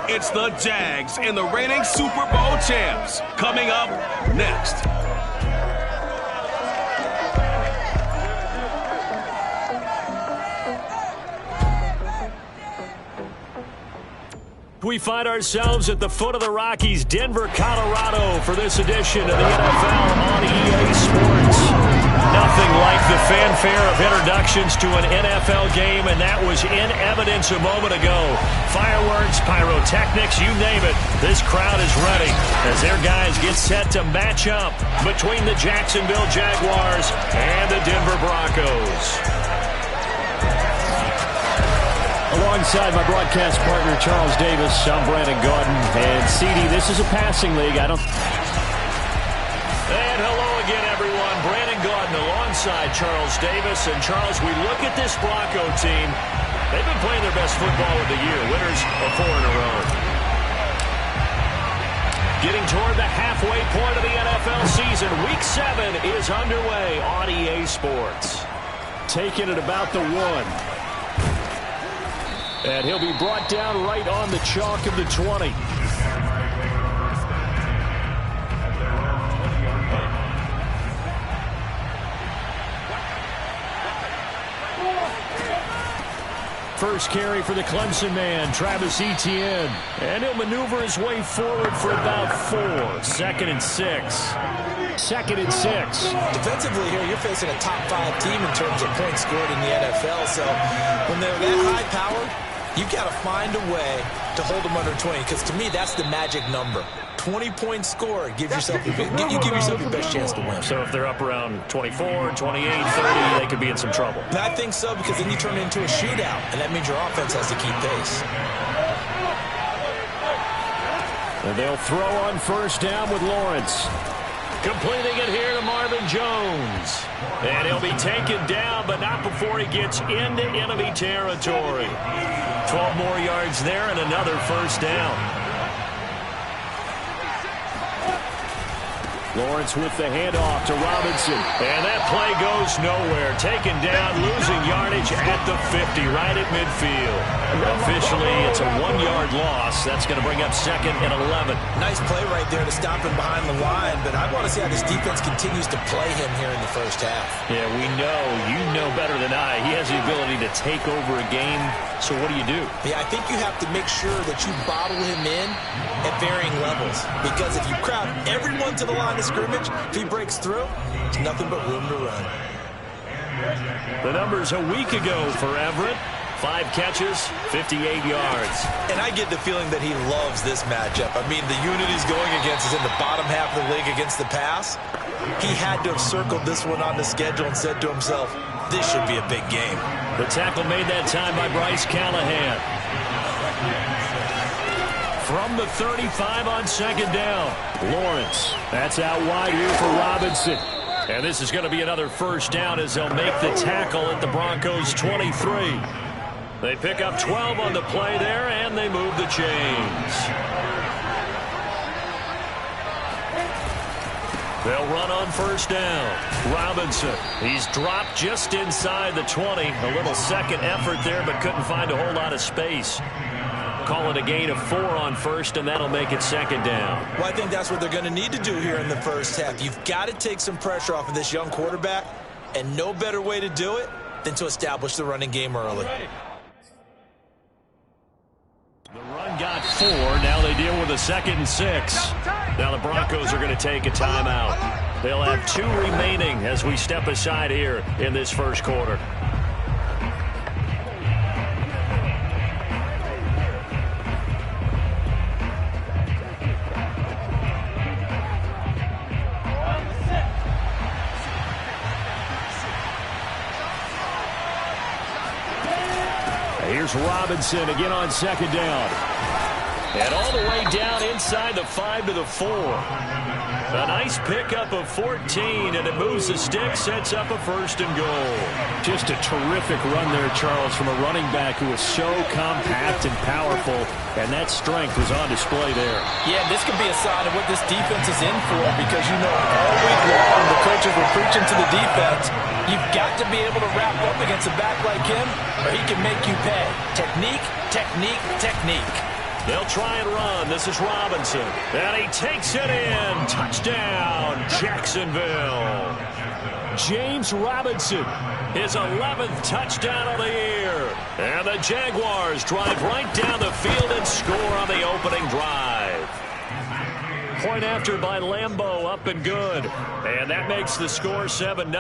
It's the Jags and the reigning Super Bowl champs. Coming up next. We find ourselves at the foot of the Rockies, Denver, Colorado, for this edition of the NFL on EA Sports. Nothing like the fanfare of introductions to an NFL game, and that was in evidence a moment ago. Fireworks, pyrotechnics, you name it. This crowd is ready as their guys get set to match up between the Jacksonville Jaguars and the Denver Broncos. Alongside my broadcast partner, Charles Davis, I'm Brandon Gaudin. And, CD, this is a passing league. And hello again, everyone. Brandon Gaudin alongside Charles Davis. And, Charles, we look at this Bronco team. They've been playing their best football of the year. Winners of 4 in a row. Getting toward the halfway point of the NFL season. Week 7 is underway on EA Sports. Taking it about the 1. And he'll be brought down right on the chalk of the 20. First carry for the Clemson man, Travis Etienne. And he'll maneuver his way forward for about 4. 2nd and 6. 2nd and 6. Defensively here, you're facing a top 5 team in terms of points scored in the NFL. So when they're that high powered, you've got to find a way to hold them under 20, because to me, that's the magic number. 20-point score, give yourself your best chance to win. So if they're up around 24, 28, 30, they could be in some trouble. And I think so, because then you turn it into a shootout, and that means your offense has to keep pace. And they'll throw on first down with Lawrence. Completing it here to Marvin Jones. And he'll be taken down, but not before he gets into enemy territory. 12 more yards there and another first down. Lawrence with the handoff to Robinson. And that play goes nowhere. Taken down, losing yardage at the 50, right at midfield. Officially, it's a 1-yard loss. That's going to bring up 2nd and 11. Nice play right there to stop him behind the line, but I want to see how this defense continues to play him here in the first half. Yeah, we know. You know better than I. He has the ability to take over a game. So what do you do? Yeah, I think you have to make sure that you bottle him in at varying levels. Because if you crowd everyone to the line of scrimmage, if he breaks through, there's nothing but room to run. The numbers a week ago for Everett. 5 catches, 58 yards. And I get the feeling that he loves this matchup. I mean, the unit he's going against is in the bottom half of the league against the pass. He had to have circled this one on the schedule and said to himself, this should be a big game. The tackle made that time by Bryce Callahan. From the 35 on 2nd down. Lawrence. That's out wide here for Robinson. And this is going to be another first down as they'll make the tackle at the Broncos' 23. They pick up 12 on the play there, and they move the chains. They'll run on first down. Robinson. He's dropped just inside the 20. A little second effort there, but couldn't find a whole lot of space. Call it a gain of 4 on first, and that'll make it 2nd down. Well, I think that's what they're going to need to do here in the first half. You've got to take some pressure off of this young quarterback, and no better way to do it than to establish the running game early. The run got 4. Now they deal with a 2nd and 6. Now the Broncos are going to take a timeout. They'll have 2 remaining as we step aside here in this first quarter. Here's Robinson again on 2nd down. And all the way down inside the 5 to the 4. A nice pickup of 14, and it moves the stick, sets up a 1st and goal. Just a terrific run there, Charles, from a running back who is so compact and powerful, and that strength was on display there. Yeah, this could be a sign of what this defense is in for, because you know all week long the coaches were preaching to the defense, you've got to be able to wrap up against a back like him, or he can make you pay. Technique, technique, technique. They'll try and run. This is Robinson. And he takes it in. Touchdown, Jacksonville. James Robinson, his 11th touchdown of the year. And the Jaguars drive right down the field and score on the opening drive. Point after by Lambeau, up and good. And that makes the score 7-0.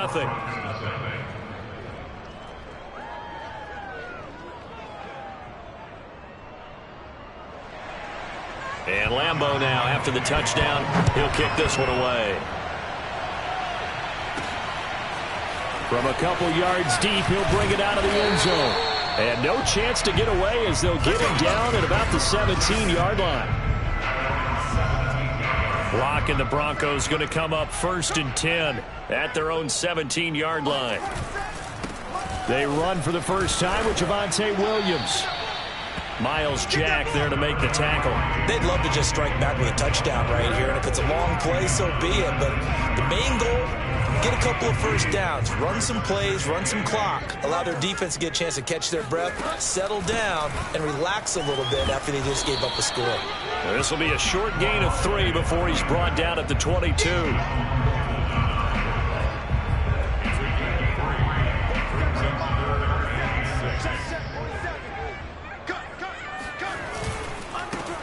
And Lambeau now, after the touchdown, he'll kick this one away. From a couple yards deep, he'll bring it out of the end zone. And no chance to get away as they'll get him down at about the 17-yard line. Block, and the Broncos going to come up 1st and 10 at their own 17-yard line. They run for the first time with Javonte Williams. Miles Jack there to make the tackle. They'd love to just strike back with a touchdown right here, and if it's a long play, so be it. But the main goal, get a couple of first downs, run some plays, run some clock, allow their defense to get a chance to catch their breath, settle down, and relax a little bit after they just gave up a score. This will be a short gain of 3 before he's brought down at the 22.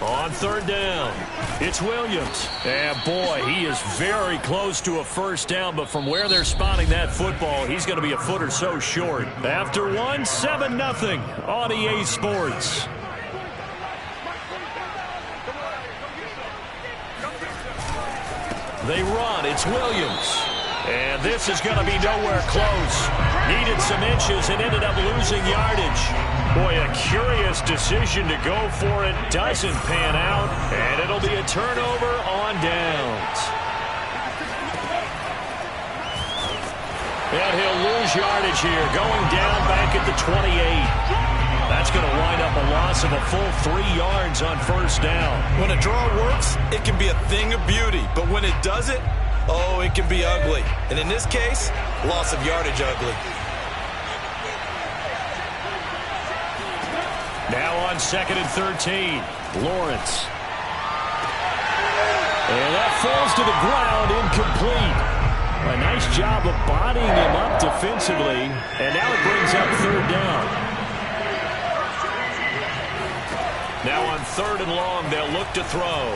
On 3rd down, it's Williams. And boy, he is very close to a first down, but from where they're spotting that football, he's going to be a foot or so short. After 7-0 on EA Sports. They run, it's Williams. And this is going to be nowhere close. Needed some inches and ended up losing yardage. Boy, a curious decision to go for it. Doesn't pan out. And it'll be a turnover on downs. And he'll lose yardage here. Going down back at the 28. That's going to wind up a loss of a full 3 yards on 1st down. When a draw works, it can be a thing of beauty. But when it doesn't, oh, it can be ugly. And in this case, loss of yardage ugly. Now on 2nd and 13, Lawrence. And that falls to the ground, incomplete. A nice job of bodying him up defensively. And now it brings up 3rd down. Now on 3rd and long, they'll look to throw.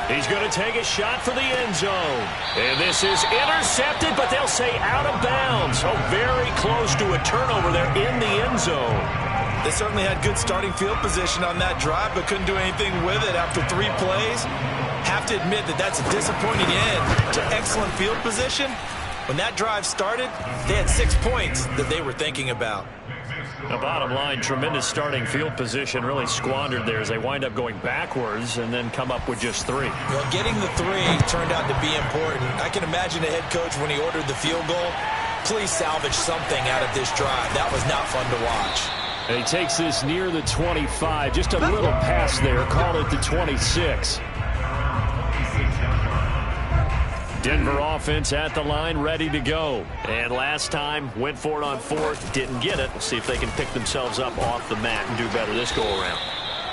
He's going to take a shot for the end zone. And this is intercepted, but they'll say out of bounds. Oh, very close to a turnover there in the end zone. They certainly had good starting field position on that drive, but couldn't do anything with it after 3 plays. Have to admit that that's a disappointing end to excellent field position. When that drive started, they had 6 points that they were thinking about. The bottom line, tremendous starting field position, really squandered there as they wind up going backwards and then come up with just 3. Well, getting the 3 turned out to be important. I can imagine the head coach when he ordered the field goal, please salvage something out of this drive. That was not fun to watch. And he takes this near the 25, just a little pass there, call it the 26. Denver offense at the line, ready to go. And last time, went for it on 4th, didn't get it. We'll see if they can pick themselves up off the mat and do better this go-around.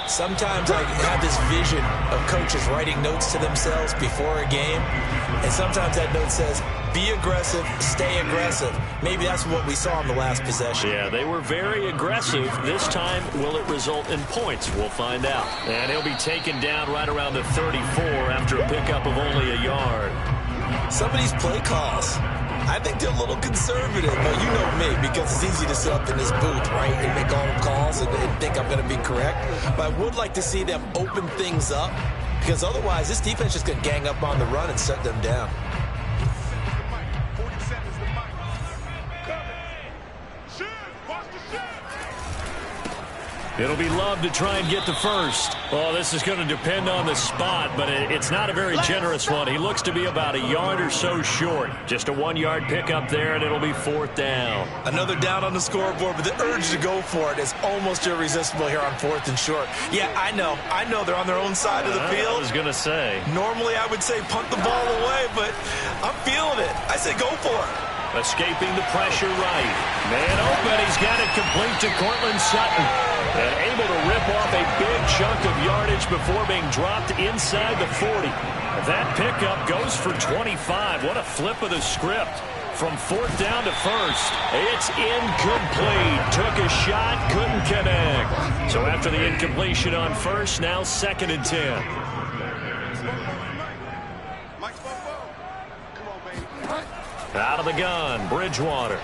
Sometimes I have this vision of coaches writing notes to themselves before a game, and sometimes that note says, be aggressive, stay aggressive. Maybe that's what we saw in the last possession. Yeah, they were very aggressive. This time, will it result in points? We'll find out. And he'll be taken down right around the 34 after a pickup of only a yard. Some of these play calls, I think they're a little conservative, but you know me, because it's easy to sit up in this booth, right, and make all the calls and think I'm going to be correct. But I would like to see them open things up, because otherwise this defense is going to gang up on the run and shut them down. It'll be Love to try and get the first. Well, this is going to depend on the spot, but it's not a very generous one. He looks to be about a yard or so short. Just a 1-yard pickup there, and it'll be 4th down. Another down on the scoreboard, but the urge to go for it is almost irresistible here on 4th and short. Yeah, I know they're on their own side of the field. I was going to say. Normally I would say punt the ball away, but I'm feeling it. I say go for it. Escaping the pressure right. Man open. He's got it complete to Courtland Sutton. And able to rip off a big chunk of yardage before being dropped inside the 40. That pickup goes for 25. What a flip of the script. From 4th down to 1st. It's incomplete. Took a shot, couldn't connect. So after the incompletion on 1st, now 2nd and 10. Out of the gun, Bridgewater.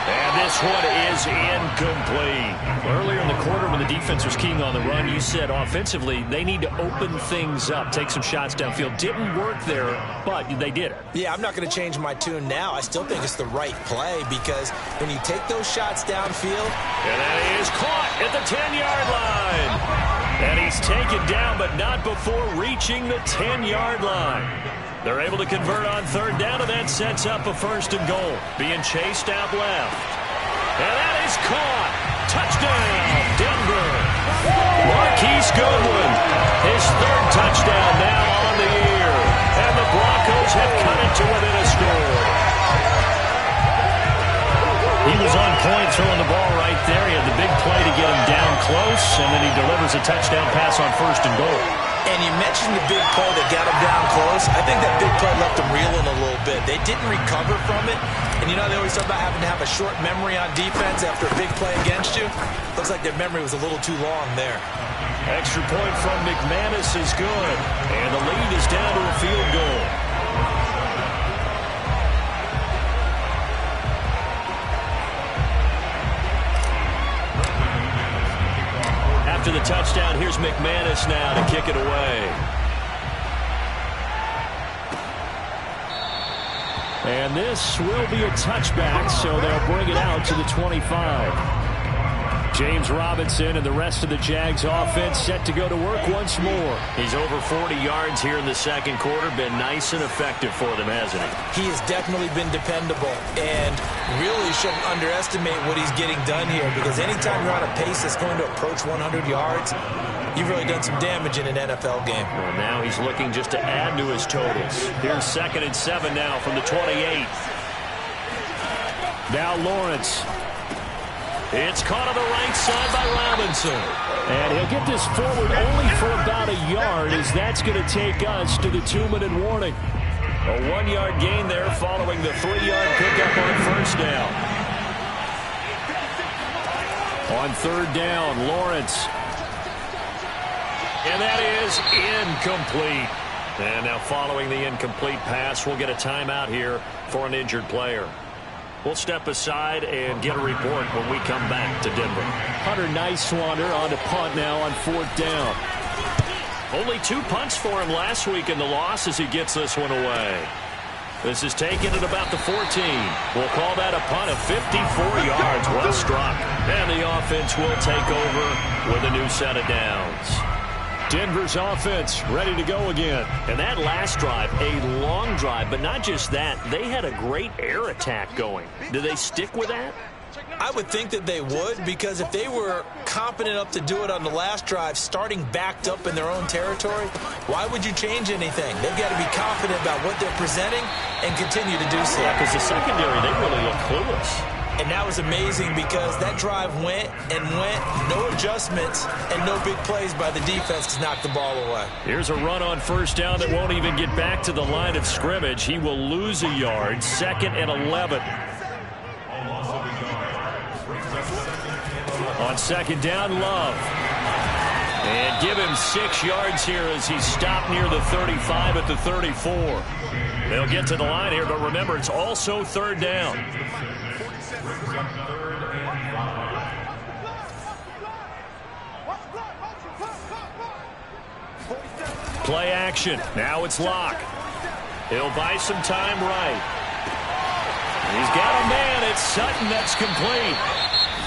And this one is incomplete. Earlier in the quarter when the defense was keying on the run, you said offensively they need to open things up, take some shots downfield. Didn't work there, but they did it. Yeah, I'm not going to change my tune now. I still think it's the right play because when you take those shots downfield. And that is caught at the 10-yard line. And he's taken down, but not before reaching the 10-yard line. They're able to convert on 3rd down, and that sets up a 1st and goal. Being chased out left. And that is caught. Touchdown, Denver. Marquise Goodwin, his 3rd touchdown now on the year. And the Broncos have cut it to within a score. He was on point throwing the ball right there. He had the big play to get him down close, and then he delivers a touchdown pass on 1st and goal. And you mentioned the big play that got him down close. I think that big play left them reeling a little bit. They didn't recover from it. And you know they always talk about having to have a short memory on defense after a big play against you. Looks like their memory was a little too long there. Extra point from McManus is good. And the lead is down to a field goal. After the touchdown, here's McManus now to kick it away. And this will be a touchback, so they'll bring it out to the 25. James Robinson and the rest of the Jags offense set to go to work once more. He's over 40 yards here in the 2nd quarter. Been nice and effective for them, hasn't he? He has definitely been dependable and really shouldn't underestimate what he's getting done here because anytime you're on a pace that's going to approach 100 yards, you've really done some damage in an NFL game. Well, now he's looking just to add to his totals. Here's 2nd and 7 now from the 28. Now Lawrence. It's caught on the right side by Robinson. And he'll get this forward only for about a yard as that's going to take us to the 2-minute warning. A 1-yard gain there following the 3-yard pickup on 1st down. On 3rd down, Lawrence. And that is incomplete. And now following the incomplete pass, we'll get a timeout here for an injured player. We'll step aside and get a report when we come back to Denver. Hunter Nicewander on a punt now on 4th down. Only 2 punts for him last week in the loss as he gets this one away. This is taken at about the 14. We'll call that a punt of 54 yards. Well struck. And the offense will take over with a new set of downs. Denver's offense ready to go again. And that last drive, a long drive, but not just that. They had a great air attack going. Do they stick with that? I would think that they would because if they were confident enough to do it on the last drive, starting backed up in their own territory, why would you change anything? They've got to be confident about what they're presenting and continue to do so. Yeah, because the secondary, they really look clueless. And that was amazing because that drive went and went, no adjustments and no big plays by the defense to knock the ball away. Here's a run on 1st down that won't even get back to the line of scrimmage. He will lose a yard, 2nd and 11. On 2nd down, Love. And give him 6 yards here as he's stopped near the 35 at the 34. They'll get to the line here, but remember, it's also 3rd down. Play action. Now it's Locke. He'll buy some time right. He's got a man. It's Sutton. That's complete.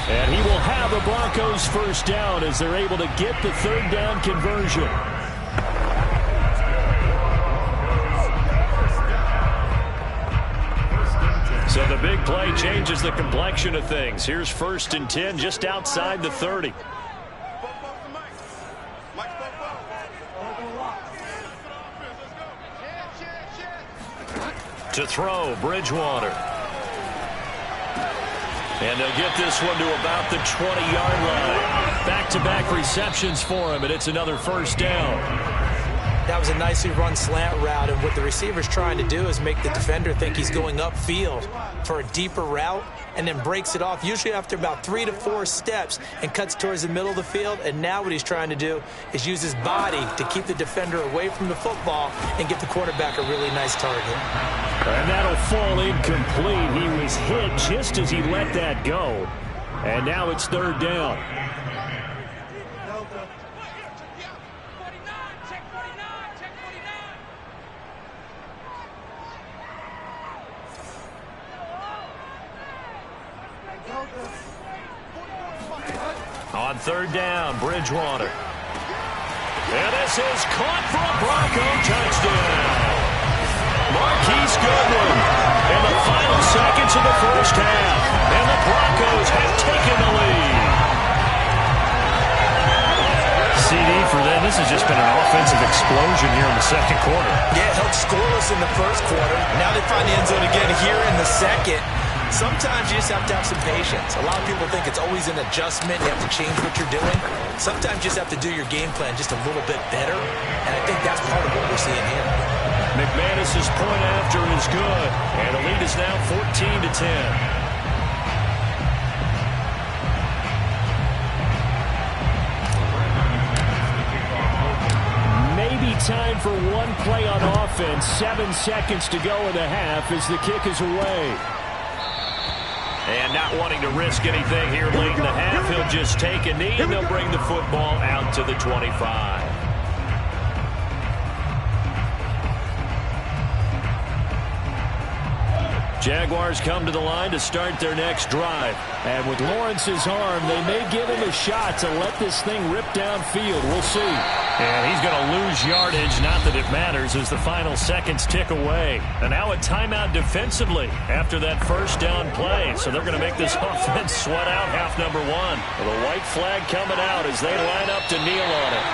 And he will have the Broncos 1st down as they're able to get the 3rd down conversion. So the big play changes the complexion of things. Here's 1st and 10 just outside the 30. To throw, Bridgewater. And they'll get this one to about the 20-yard line. Back-to-back receptions for him, and it's another first down. That was a nicely run slant route, and what the receiver's trying to do is make the defender think he's going upfield for a deeper route and then breaks it off, usually after about 3 to 4 steps, and cuts towards the middle of the field. And now what he's trying to do is use his body to keep the defender away from the football and give the quarterback a really nice target. And that'll fall incomplete. He was hit just as he let that go. And now it's third down. On third down, Bridgewater. And this is caught for a Bronco touchdown. Marquise Goodwin in the final seconds of the first half. And the Broncos have taken the lead. CD for them. This has just been an offensive explosion here in the second quarter. Yeah, held scoreless in the first quarter. Now they find the end zone again here in the second. Sometimes you just have to have some patience. A lot of people think it's always an adjustment. You have to change what you're doing. Sometimes you just have to do your game plan just a little bit better. And I think that's part of what we're seeing here. McManus's point after is good. And the lead is now 14-10. Maybe time for one play on offense. 7 seconds to go in the half as the kick is away. And not wanting to risk anything here late in the half, he'll just take a knee and they'll bring the football out to the 25. Jaguars come to the line to start their next drive. And with Lawrence's arm, they may give him a shot to let this thing rip downfield. We'll see. And he's going to lose yardage, not that it matters, as the final seconds tick away. And now a timeout defensively after that first down play. So they're going to make this offense sweat out half number one. With a white flag coming out as they line up to kneel on it.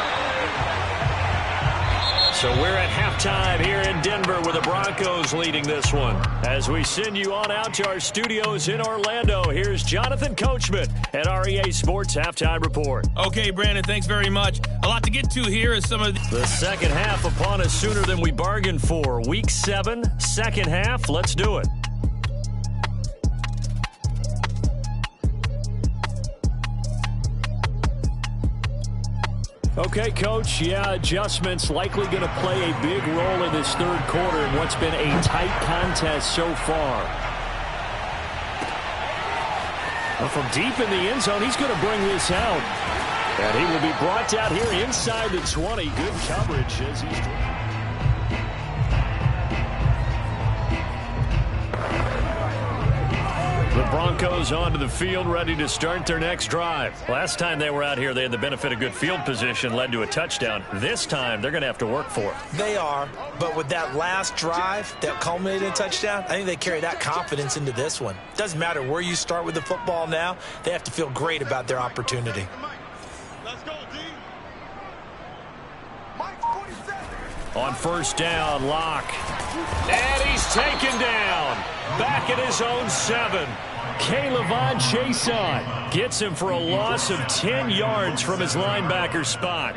So we're at halftime here in Denver with the Broncos leading this one. As we send you on out to our studios in Orlando, here's Jonathan Coachman at REA Sports Halftime Report. Okay, Brandon, thanks very much. A lot to get to here is some of the second half upon us sooner than we bargained for. Week 7, second half. Let's do it. Okay, Coach, yeah, adjustments likely going to play a big role in this third quarter in what's been a tight contest so far. Well, from deep in the end zone, he's going to bring this out. And he will be brought out here inside the 20. Good coverage as he's... The Broncos onto the field, ready to start their next drive. Last time they were out here, they had the benefit of good field position, led to a touchdown. This time, they're going to have to work for it. They are, but with that last drive that culminated in a touchdown, I think they carry that confidence into this one. Doesn't matter where you start with the football now, they have to feel great about their opportunity. Let's go, D. On first down, Locke. And he's taken down. Back at his own 7. K'Lavon Chaisson gets him for a loss of 10 yards from his linebacker spot.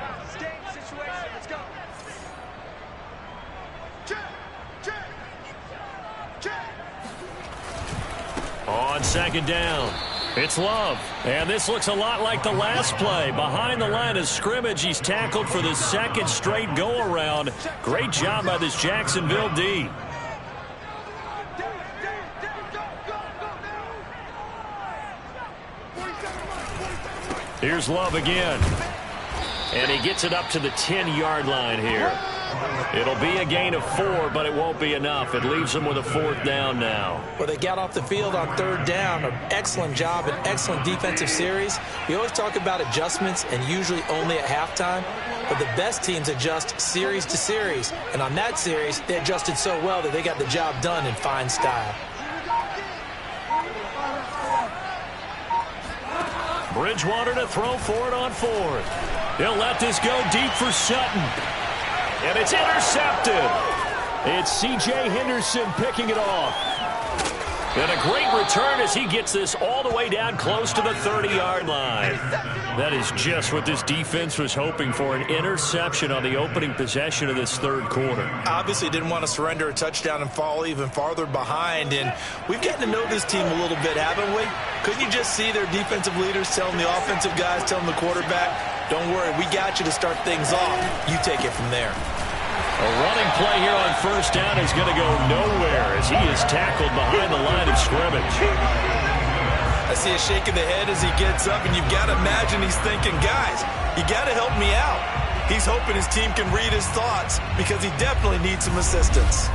On second down, it's Love. And this looks a lot like the last play. Behind the line of scrimmage, he's tackled for the second straight go-around. Great job by this Jacksonville D. Here's Love again. And he gets it up to the 10-yard line here. It'll be a gain of 4, but it won't be enough. It leaves them with a fourth down now. Well, they got off the field on third down. An excellent job, an excellent defensive series. We always talk about adjustments, and usually only at halftime. But the best teams adjust series to series. And on that series, they adjusted so well that they got the job done in fine style. Bridgewater to throw for it on fourth. He'll let this go deep for Sutton. And it's intercepted. It's C.J. Henderson picking it off. And a great return as he gets this all the way down close to the 30-yard line. That is just what this defense was hoping for, an interception on the opening possession of this third quarter. Obviously didn't want to surrender a touchdown and fall even farther behind. And we've gotten to know this team a little bit, haven't we? Couldn't you just see their defensive leaders telling the offensive guys, telling the quarterback, don't worry, we got you to start things off. You take it from there. A running play here on first down is going to go nowhere as he is tackled behind the line of scrimmage. I see a shake of the head as he gets up, and you've got to imagine he's thinking, guys, you got to help me out. He's hoping his team can read his thoughts because he definitely needs some assistance.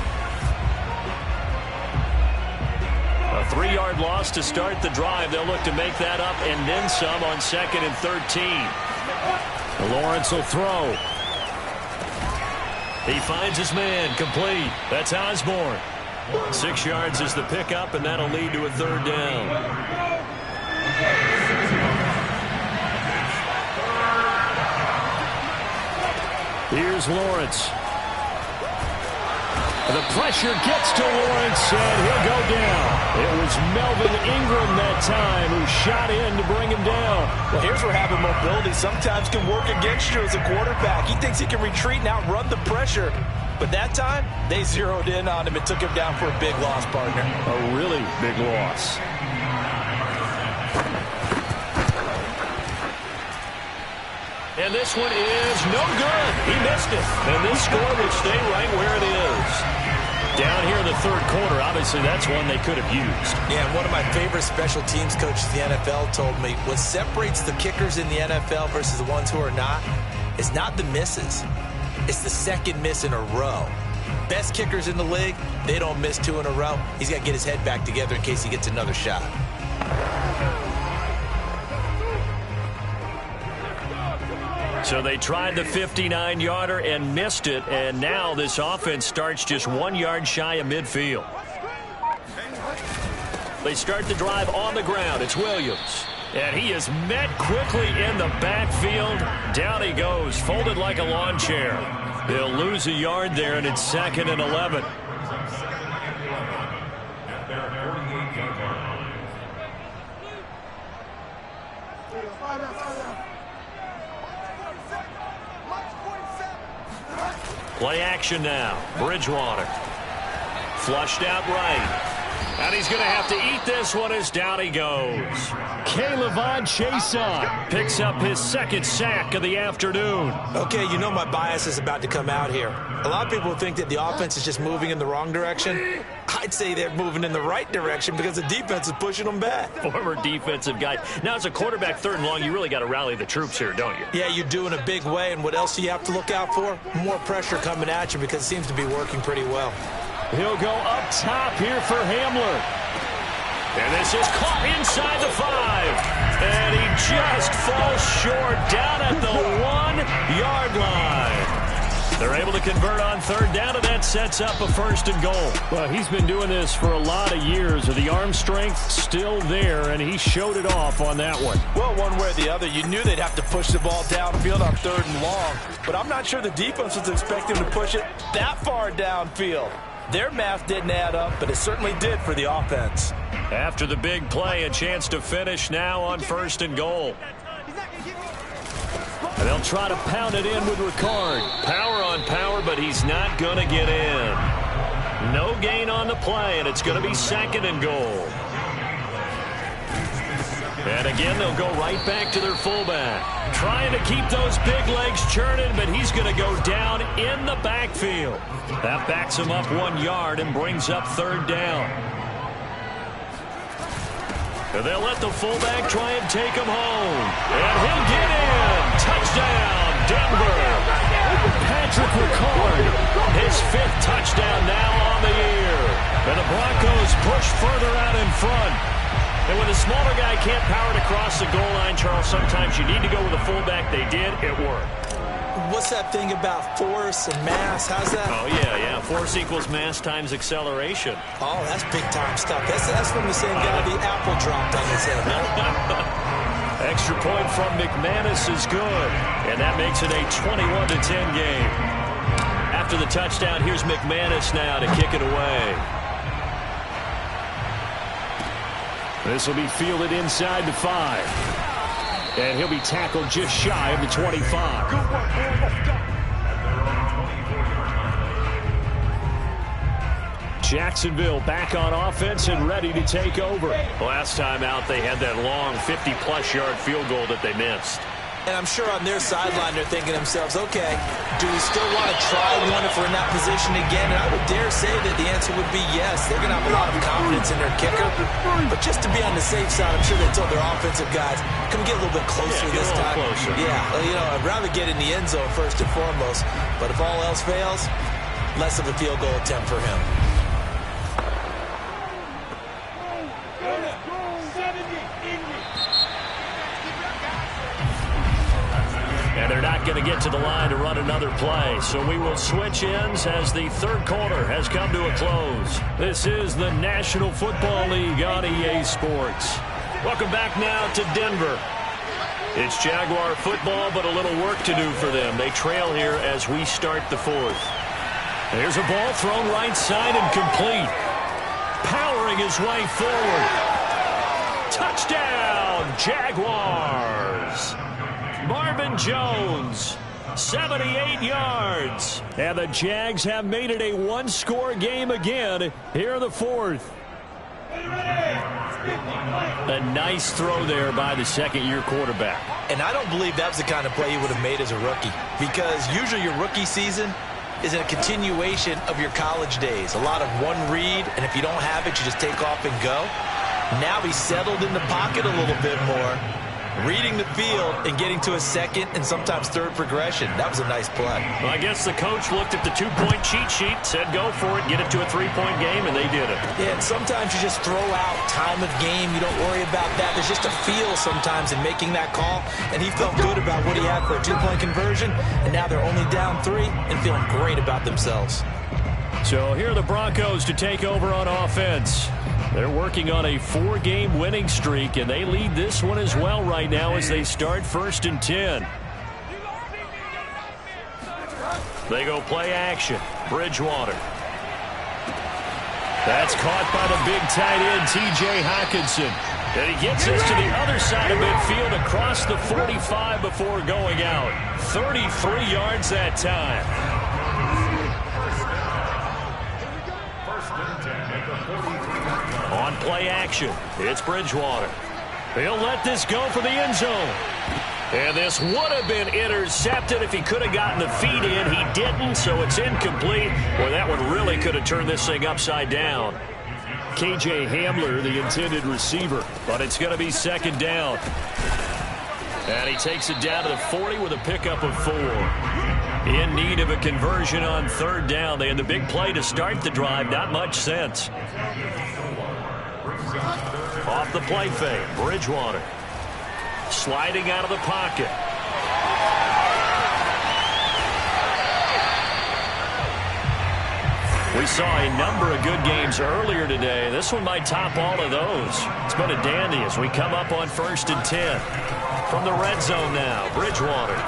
A 3-yard loss to start the drive. They'll look to make that up and then some on 2nd and 13. Lawrence will throw. He finds his man, complete. That's Osborne. 6 yards is the pickup, and that'll lead to a 3rd down. Here's Lawrence. The pressure gets to Lawrence, and he'll go down. It was Melvin Ingram that time who shot in to bring him down. Well, here's where having mobility sometimes can work against you as a quarterback. He thinks he can retreat and outrun the pressure. But that time, they zeroed in on him and took him down for a big loss, partner. A really big loss. And this one is no good. He missed it. And this score will stay right where it is. Down here in the third quarter, obviously that's one they could have used. Yeah, and one of my favorite special teams coaches in the NFL told me what separates the kickers in the NFL versus the ones who are not is not the misses. It's the second miss in a row. Best kickers in the league, they don't miss 2 in a row. He's got to get his head back together in case he gets another shot. So they tried the 59-yarder and missed it, and now this offense starts just 1 yard shy of midfield. They start the drive on the ground. It's Williams. And he is met quickly in the backfield. Down he goes, folded like a lawn chair. They'll lose a yard there, and it's 2nd and 11. Play action now. Bridgewater. Flushed out right. And he's going to have to eat this one as down he goes. K'Lavon Chaisson picks up his 2nd sack of the afternoon. Okay, you know my bias is about to come out here. A lot of people think that the offense is just moving in the wrong direction. I'd say they're moving in the right direction because the defense is pushing them back. Former defensive guy. Now, as a quarterback 3rd and long, you really got to rally the troops here, don't you? Yeah, you do in a big way. And what else do you have to look out for? More pressure coming at you because it seems to be working pretty well. He'll go up top here for Hamler. And this is caught inside the 5. And he just falls short down at the 1-yard line. They're able to convert on 3rd down, and that sets up a 1st and goal. Well, he's been doing this for a lot of years. The arm strength still there, and he showed it off on that one. Well, one way or the other, you knew they'd have to push the ball downfield on 3rd and long. But I'm not sure the defense was expecting to push it that far downfield. Their math didn't add up, but it certainly did for the offense. After the big play, a chance to finish now on 1st and goal. And they'll try to pound it in with Ricard. Power on power, but he's not going to get in. No gain on the play, and it's going to be 2nd and goal. And again, they'll go right back to their fullback. Trying to keep those big legs churning, but he's going to go down in the backfield. That backs him up 1 yard and brings up 3rd down. And they'll let the fullback try and take him home. And he'll get in. Touchdown, Denver. Patrick Ricard, his 5th touchdown now on the year. And the Broncos push further out in front. And when the smaller guy can't power it across the goal line, Charles, sometimes you need to go with a fullback. They did. It worked. What's that thing about force and mass? How's that? Oh, yeah. Force equals mass times acceleration. Oh, that's big-time stuff. That's from the same guy the apple dropped on his head, huh? Extra point from McManus is good. And that makes it a 21-10 game. After the touchdown, here's McManus now to kick it away. This will be fielded inside the 5. And he'll be tackled just shy of the 25. Jacksonville back on offense and ready to take over. Last time out, they had that long 50-plus yard field goal that they missed. And I'm sure on their sideline they're thinking to themselves, okay, do we still want to try one if we're in that position again? And I would dare say that the answer would be yes. They're going to have a lot of confidence in their kicker. But just to be on the safe side, I'm sure they told their offensive guys, come get a little bit closer this time. Closer. Yeah, you know, I'd rather get in the end zone first and foremost. But if all else fails, less of a field goal attempt for him. And they're not going to get to the line to run another play. So we will switch ends as the third quarter has come to a close. This is the National Football League on EA Sports. Welcome back now to Denver. It's Jaguar football, but a little work to do for them. They trail here as we start the fourth. There's a ball thrown right side and complete. Powering his way forward. Touchdown, Jaguars. Marvin Jones, 78 yards. And the Jags have made it a one-score game again here in the fourth. A nice throw there by the second-year quarterback. And I don't believe that was the kind of play he would have made as a rookie, because usually your rookie season is a continuation of your college days. A lot of one read, and if you don't have it, you just take off and go. Now he's settled in the pocket a little bit more, reading the field and getting to a second and sometimes third progression. That was a nice play. Well, I guess the coach looked at the two-point cheat sheet, said go for it, get it to a three-point game, and they did it. Yeah, and sometimes you just throw out time of game. You don't worry about that. There's just a feel sometimes in making that call, and he felt good about what he had for a two-point conversion, and now they're only down 3 and feeling great about themselves. So here are the Broncos to take over on offense. They're working on a 4-game winning streak, and they lead this one as well right now as they start 1st and 10. They go play action. Bridgewater. That's caught by the big tight end, T.J. Hockenson. And he gets us to the other side of midfield across the 45 before going out. 33 yards that time. On play action, it's Bridgewater. He'll let this go for the end zone. And this would have been intercepted if he could have gotten the feet in. He didn't, so it's incomplete. Well, that one really could have turned this thing upside down. K.J. Hamler, the intended receiver, but it's going to be 2nd down. And he takes it down to the 40 with a pickup of 4. In need of a conversion on 3rd down. They had the big play to start the drive. Not much sense. Off the play fake, Bridgewater. Sliding out of the pocket. We saw a number of good games earlier today. This one might top all of those. It's been a dandy as we come up on 1st and 10. From the red zone now, Bridgewater.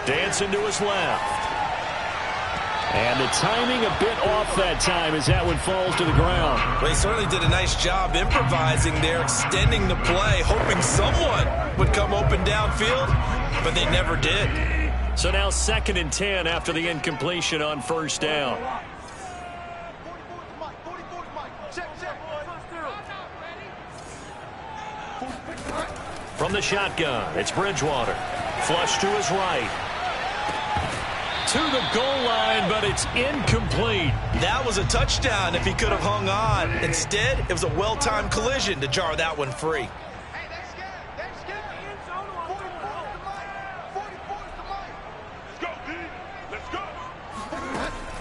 Dancing to his left. And the timing a bit off that time as that one falls to the ground. Well, he certainly did a nice job improvising there, extending the play, hoping someone would come open downfield, but they never did. So now 2nd and 10 after the incompletion on 1st down. From the shotgun, it's Bridgewater. Flush to his right. To the goal line, but it's incomplete. That was a touchdown if he could have hung on. Instead, it was a well-timed collision to jar that one free.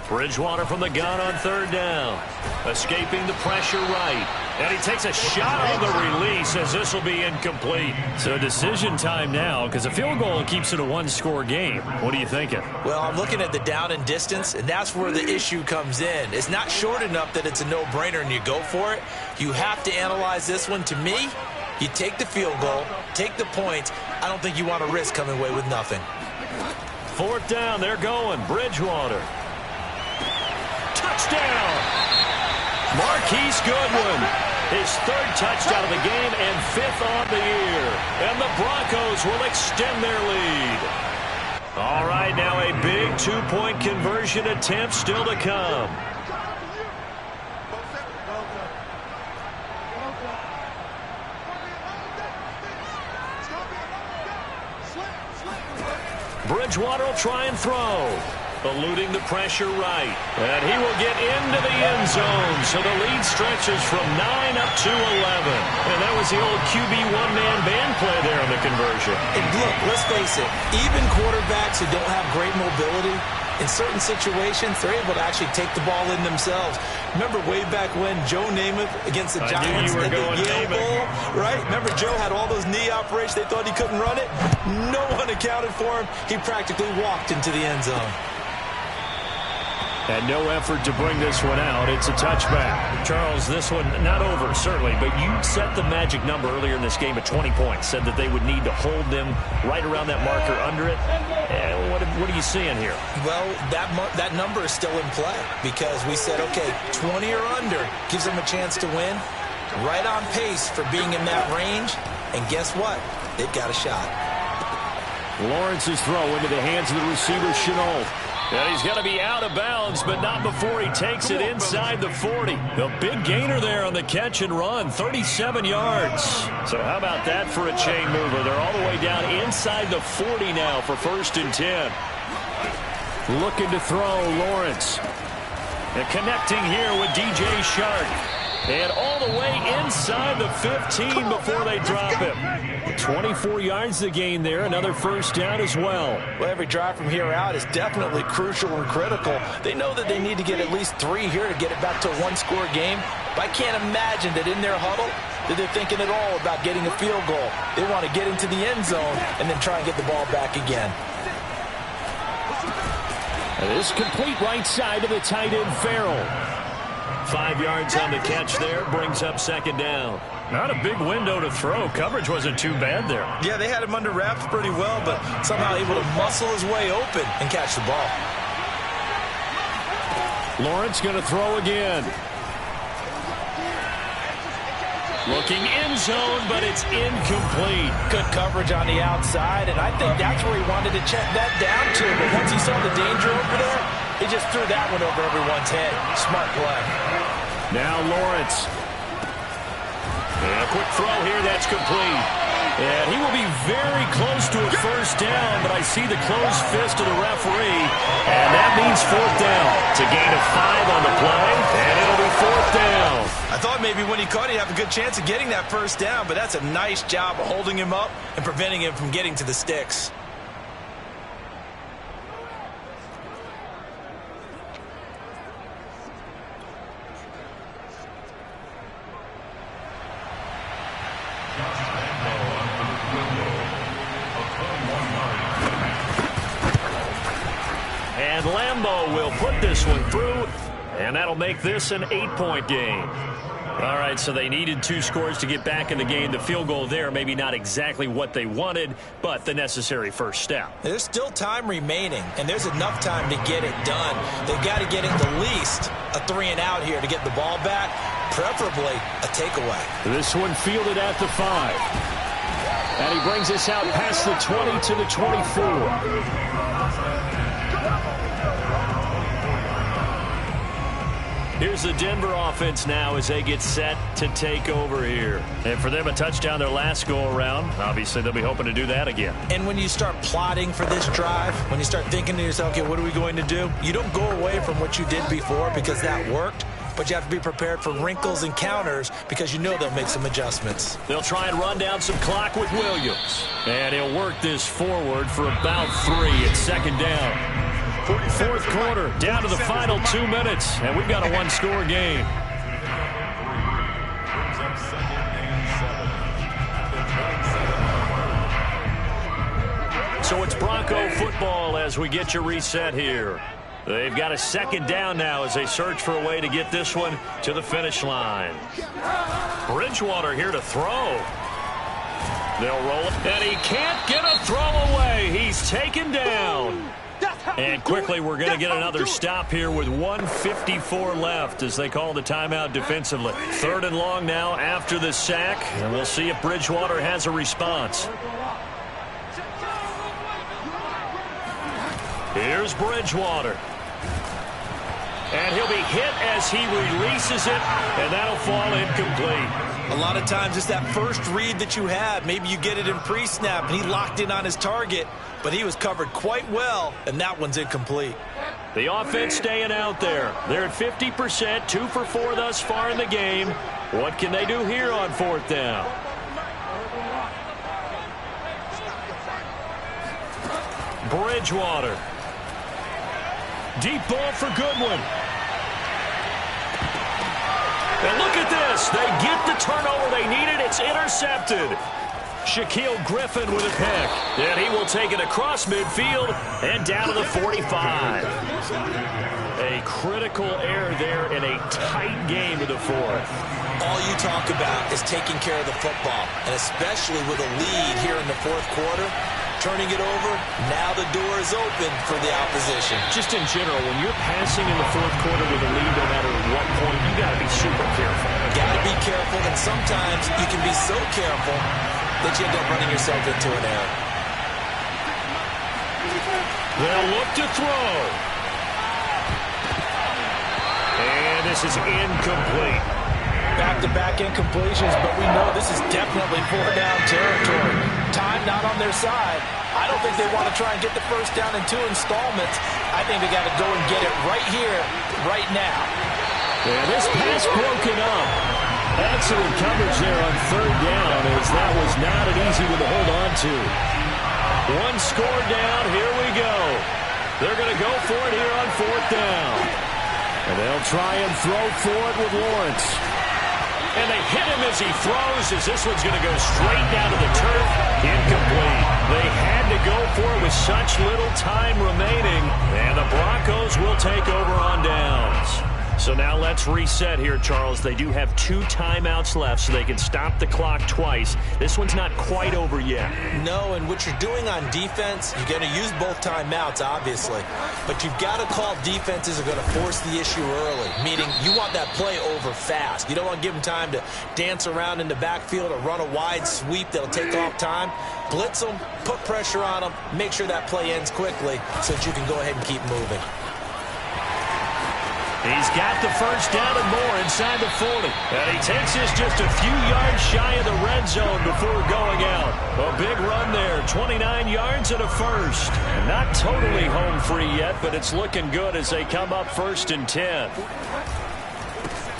Bridgewater from the gun on 3rd down. Escaping the pressure right. And he takes a shot on the release as this will be incomplete. So decision time now because a field goal keeps it a one-score game. What are you thinking? Well, I'm looking at the down and distance, and that's where the issue comes in. It's not short enough that it's a no-brainer and you go for it. You have to analyze this one. To me, you take the field goal, take the points. I don't think you want to risk coming away with nothing. 4th down. They're going. Bridgewater. Touchdown! Marquise Goodwin. His 3rd touchdown of the game and 5th on the year. And the Broncos will extend their lead. All right, now a big 2-point conversion attempt still to come. Bridgewater will try and throw. Eluding the pressure right. And he will get into the end zone. So the lead stretches from 9 up to 11. And that was the old QB one-man band play there on the conversion. And look, let's face it, even quarterbacks who don't have great mobility, in certain situations, they're able to actually take the ball in themselves. Remember way back when Joe Namath against the Giants at the Yale Bowl, right? Remember Joe had all those knee operations. They thought he couldn't run it. No one accounted for him. He practically walked into the end zone. And no effort to bring this one out. It's a touchback. Charles, this one not over, certainly, but you set the magic number earlier in this game at 20 points. Said that they would need to hold them right around that marker under it. What are you seeing here? Well, that number is still in play because we said, okay, 20 or under gives them a chance to win. Right on pace for being in that range. And guess what? They've got a shot. Lawrence's throw into the hands of the receiver, Shenault. And he's going to be out of bounds, but not before he takes it inside the 40. A big gainer there on the catch and run, 37 yards. So how about that for a chain mover? They're all the way down inside the 40 now for 1st and 10. Looking to throw, Lawrence. And connecting here with DJ Shark. And all the way inside the 15 before they drop him. 24 yards to gain there. Another 1st down as well. Well, every drive from here out is definitely crucial and critical. They know that they need to get at least 3 here to get it back to a 1-score game. But I can't imagine that in their huddle that they're thinking at all about getting a field goal. They want to get into the end zone and then try and get the ball back again. And this complete right side to the tight end, Farrell. 5 yards on the catch there, brings up 2nd down. Not a big window to throw. Coverage wasn't too bad there. Yeah, they had him under wraps pretty well, but somehow able to muscle his way open and catch the ball. Lawrence going to throw again. Looking end zone, but it's incomplete. Good coverage on the outside, and I think that's where he wanted to check that down to. But once he saw the danger over there, he just threw that one over everyone's head. Smart play. Now Lawrence. And a quick throw here, that's complete. And he will be very close to a 1st down, but I see the closed fist of the referee. And that means 4th down. It's a gain of 5 on the play, and it'll be 4th down. I thought maybe when he caught it, he'd have a good chance of getting that 1st down, but that's a nice job of holding him up and preventing him from getting to the sticks. And Lambeau will put this one through, and that'll make this an 8-point game. All right, so they needed 2 scores to get back in the game. The field goal there, maybe not exactly what they wanted, but the necessary 1st step. There's still time remaining, and there's enough time to get it done. They've got to get at least a 3-and-out here to get the ball back, preferably a takeaway. This one fielded at the 5. And he brings us out past the 20 to the 24. Here's the Denver offense now as they get set to take over here. And for them, a touchdown their last go-around. Obviously, they'll be hoping to do that again. And when you start plotting for this drive, when you start thinking to yourself, okay, what are we going to do? You don't go away from what you did before because that worked, but you have to be prepared for wrinkles and counters because you know they'll make some adjustments. They'll try and run down some clock with Williams. And he'll work this forward for about 3 at 2nd down. 4th quarter, down to the final 2 minutes, and we've got a 1-score game. So it's Bronco football as we get you reset here. They've got a 2nd down now as they search for a way to get this one to the finish line. Bridgewater here to throw. They'll roll it, and he can't get a throw away. He's taken down. And quickly, we're going to get another stop here with 1:54 left as they call the timeout defensively. 3rd and long now after the sack, and we'll see if Bridgewater has a response. Here's Bridgewater. And he'll be hit as he releases it, and that'll fall incomplete. A lot of times it's that first read that you have. Maybe you get it in pre-snap, and he locked in on his target, but he was covered quite well, and that one's incomplete. The offense staying out there. They're at 50%, 2 for 4 thus far in the game. What can they do here on 4th down? Bridgewater. Deep ball for Goodwin. And look at this. They get the turnover they needed. It's intercepted. Shaquille Griffin with a pick. And he will take it across midfield and down to the 45. A critical error there in a tight game to the 4th. All you talk about is taking care of the football, and especially with a lead here in the 4th quarter. Turning it over, now the door is open for the opposition. Just in general, when you're passing in the 4th quarter with a lead, no matter what point, you got to be super careful. Got to be careful, and sometimes you can be so careful that you end up running yourself into an error. They'll look to throw. And this is incomplete. Back-to-back incompletions, but we know this is definitely 4th-down territory. Time not on their side. I don't think they want to try and get the 1st down in 2 installments. I think they got to go and get it right here, right now. And this pass broken up. Excellent coverage there on 3rd down, as that was not an easy one to hold on to. 1 score down. Here we go. They're going to go for it here on 4th down. And they'll try and throw for it with Lawrence. And they hit him as he throws, as this one's going to go straight down to the turf. Incomplete. They had to go for it with such little time remaining. And the Broncos will take over on downs. So now let's reset here, Charles. They do have 2 timeouts left, so they can stop the clock twice. This one's not quite over yet. No, and what you're doing on defense, you're going to use both timeouts, obviously. But you've got to call defenses are going to force the issue early, meaning you want that play over fast. You don't want to give them time to dance around in the backfield or run a wide sweep that'll take off time. Blitz them, put pressure on them, make sure that play ends quickly so that you can go ahead and keep moving. He's got the 1st down and more inside the 40. And he takes this just a few yards shy of the red zone before going out. A big run there, 29 yards and a 1st. Not totally home free yet, but it's looking good as they come up 1st and 10.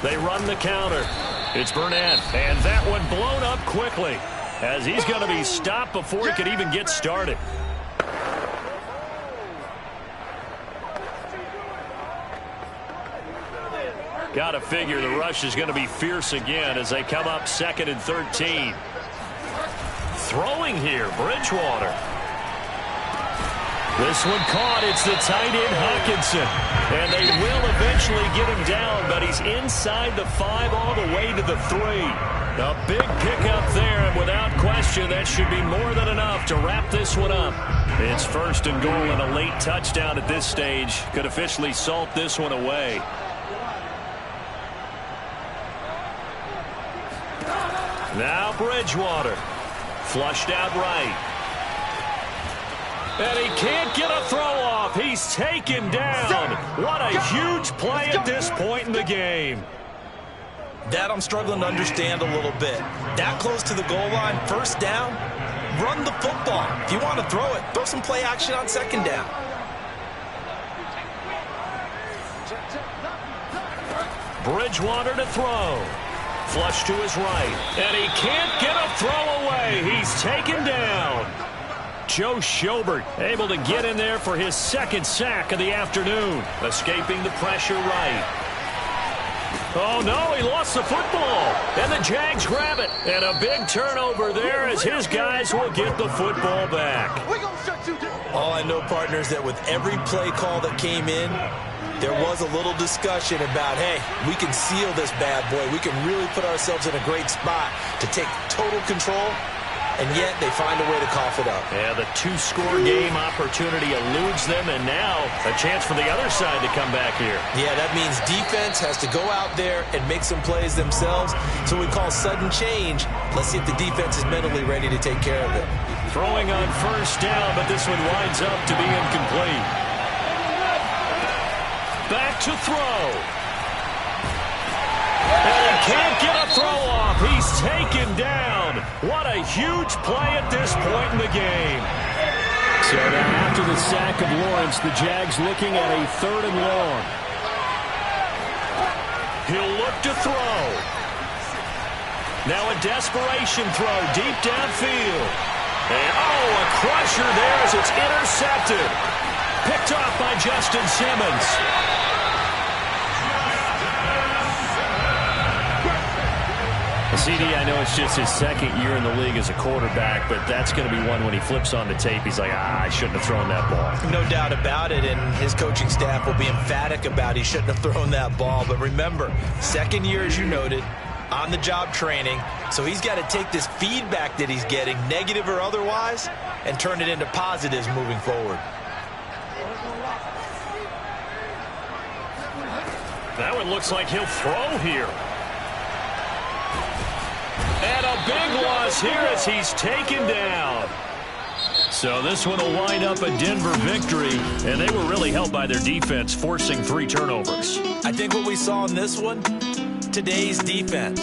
They run the counter. It's Burnett, and that one blown up quickly as he's going to be stopped before he could even get started. Got to figure the rush is going to be fierce again as they come up 2nd and 13. Throwing here, Bridgewater. This one caught. It's the tight end, Hockenson. And they will eventually get him down, but he's inside the 5 all the way to the 3. A big pickup there, and without question, that should be more than enough to wrap this one up. It's 1st and goal, and a late touchdown at this stage could officially salt this one away. Now Bridgewater. Flushed out right. And he can't get a throw off. He's taken down. What a huge play at this point in the game. That I'm struggling to understand a little bit. That close to the goal line, 1st down, run the football. If you want to throw it, throw some play action on 2nd down. Bridgewater to throw. Flush to his right. And he can't get a throw away. He's taken down. Joe Schobert able to get in there for his 2nd sack of the afternoon. Escaping the pressure right. Oh, no, he lost the football. And the Jags grab it. And a big turnover there as his guys will get the football back. All I know, partners, that with every play call that came in, there was a little discussion about, hey, we can seal this bad boy. We can really put ourselves in a great spot to take total control. and yet they find a way to cough it up. Yeah, the two-score game opportunity eludes them, and now a chance for the other side to come back here. Yeah, that means defense has to go out there and make some plays themselves. So we call sudden change. Let's see if the defense is mentally ready to take care of it. Throwing on first down, but this one winds up to be incomplete. Back to throw. And he can't get a throw off. He's taken down. What a huge play at this point in the game. So now after the sack of Lawrence, the Jags looking at a 3rd and long. He'll look to throw. Now a desperation throw deep downfield. And a crusher there as it's intercepted. Picked off by Justin Simmons. CD, I know it's just his 2nd year in the league as a quarterback, but that's going to be one when he flips on the tape. He's like, I shouldn't have thrown that ball. No doubt about it, and his coaching staff will be emphatic about he shouldn't have thrown that ball. But remember, 2nd year, as you noted, on-the-job training. So he's got to take this feedback that he's getting, negative or otherwise, and turn it into positives moving forward. That one looks like he'll throw here. And a big loss here as he's taken down. So this one will wind up a Denver victory, and they were really helped by their defense, forcing 3 turnovers. I think what we saw in this one, today's defense.